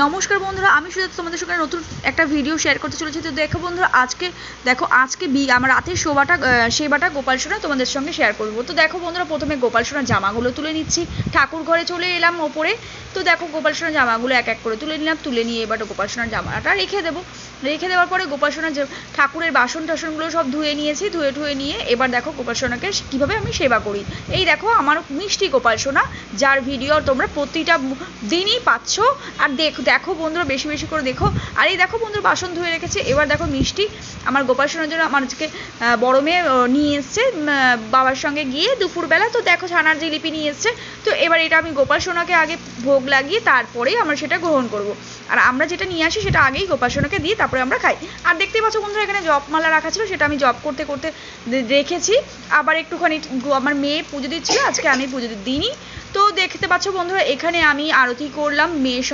নমস্কার বন্ধুরা, আমি শুধু তোমাদের সঙ্গে নতুন একটা ভিডিও শেয়ার করতে চলেছি। তো দেখো বন্ধুরা, আজকে আমার রাতের সেবাটা গোপাল সোনা তোমাদের সঙ্গে শেয়ার করবো। তো দেখো বন্ধুরা, প্রথমে গোপাল সোনার জামাগুলো তুলে নিচ্ছি। ঠাকুর ঘরে চলে এলাম ওপরে। তো দেখো গোপাল সোনার জামাগুলো এক এক করে তুলে নিলাম। তুলে নিয়ে এবার গোপাল সোনার জামাটা রেখে দেবো। রেখে দেওয়ার পরে গোপাল সোনার ঠাকুরের বাসন টাসনগুলো সব ধুয়ে নিয়েছি। ধুয়ে নিয়ে এবার দেখো গোপাল সোনাকে কীভাবে আমি সেবা করি। এই দেখো আমার মিষ্টি গোপাল সোনা, যার ভিডিও তোমরা প্রতিটা দিনই পাচ্ছ। আর দেখো বন্ধুরা, বেশি বেশি করে দেখো। আর এই দেখো বন্ধুরা, বাসন ধুয়ে রেখেছে। এবার দেখো মিষ্টি আমার গোপাল সোনার জন্য আমার আজকে বড় মেয়ে নিয়ে এসছে বাবার সঙ্গে গিয়ে দুপুরবেলা। তো দেখো ছানার জিলিপি নিয়ে এসছে। তো এবার এটা আমি গোপাল সোনাকে আগে ভোগ লাগিয়ে তারপরেই আমরা সেটা গ্রহণ করব। আর আমরা যেটা নিয়ে আসি সেটা আগেই গোপাল সোনাকে দিয়ে তারপরে আমরা খাই। আর দেখতেই পাচ্ছ বন্ধুরা, এখানে জপমালা রাখা ছিল, সেটা আমি জপ করতে করতে রেখেছি। আবার একটুখানি আমার মেয়ে পুজো দিচ্ছিল, আজকে আমি পুজো দিইনি। তো দেখতে পাচ্ছ বন্ধুরা, এখানে আমি আরতি করলাম মেয়ের